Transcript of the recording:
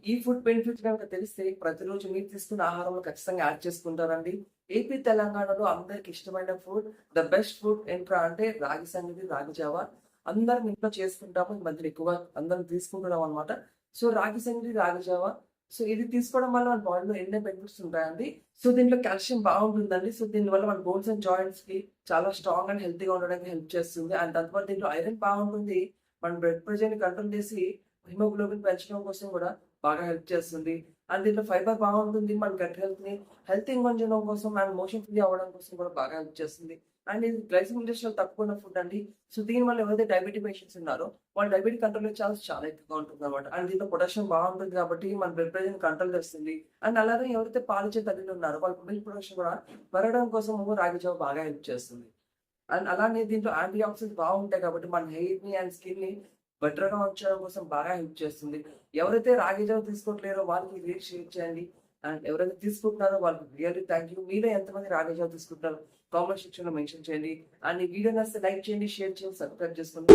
ఈ food benefits కనుక తెలిస్తే ప్రతిరోజు మీరు తీసుకున్న ఆహారంలో ఖచ్చితంగా యాడ్ చేసుకుంటారండి. ఏపీ, తెలంగాణలో అందరికి ఇష్టమైన ఫుడ్, ద బెస్ట్ ఫుడ్ ఏంట్రా అంటే రాగి సంగటి, రాగి జావా. అందరం ఇంట్లో చేసుకుంటాము. ఈ మధ్యన ఎక్కువగా అందరం తీసుకుంటున్నాం అనమాట. సో రాగి సంగటి, రాగి జావా. సో ఇది తీసుకోవడం వల్ల మన బాడీలో ఎన్నో బెనిఫిట్స్ ఉంటాయండి. సో దీంట్లో కాల్షియం బాగుంటుందండి. సో దీనివల్ల మన బోన్స్ అండ్ జాయింట్స్ కి చాలా స్ట్రాంగ్ అండ్ హెల్తీగా ఉండడానికి హెల్ప్ చేస్తుంది. అండ్ దాంతో దీంట్లో ఐరన్ బాగుంటుంది. మన బ్లడ్ ప్రెషర్ ని కంట్రోల్ చేసి హిమోగ్లోబిన్ పెంచడం కోసం కూడా బాగా హెల్ప్ చేస్తుంది. అండ్ దీంట్లో ఫైబర్ బాగుంటుంది. మన గట్ హెల్తీ ఉంచడం కోసం అండ్ మోషన్ ఫ్రీ అవ్వడం కోసం కూడా బాగా హెల్ప్ చేస్తుంది. అండ్ ఇది గ్లైసిమిక్ ఇండెక్స్ తక్కువ ఉన్న ఫుడ్ అండి. సో దీనివల్ల ఎవరైతే డయాబెటిక్ పేషెంట్స్ ఉన్నారో వాళ్ళు డయాబెటిక్ కంట్రోల్ ఛాన్స్ చాలా ఎక్కువగా ఉంటుంది అనమాట. అండ్ దీంట్లో పొటాషియం బాగుంటుంది కాబట్టి మన బ్లడ్ ప్రెషర్ కంట్రోల్ చేస్తుంది. అండ్ అలాగే ఎవరైతే పాలిచ్చే తల్లిలు ఉన్నారో వాళ్ళ మిల్క్ ప్రొడక్షన్ కూడా పెరగడం కోసం రాగి జావ బాగా హెల్ప్ చేస్తుంది. అండ్ అలానే దీంట్లో యాంటీ ఆక్సిడెంట్స్ బాగుంటాయి కాబట్టి మన హెయిర్ ని అండ్ స్కిన్ ని బెటర్ గా ఉంచడం కోసం బాగా హెల్ప్ చేస్తుంది. ఎవరైతే రాగి జావ తీసుకోవట్లేరో వాళ్ళకి రేట్ షేర్ చేయండి. అండ్ ఎవరైతే తీసుకుంటున్నారో వాళ్ళకి రియల్లీ థ్యాంక్ యూ. మీలో ఎంతమంది రాగి జావ తీసుకుంటారో కామెంట్ సెక్షన్ లో మెన్షన్ చేయండి. అండ్ ఈ వీడియో నచ్చితే లైక్ చేయండి, షేర్ చేయండి, సబ్స్క్రైబ్ చేసుకోండి.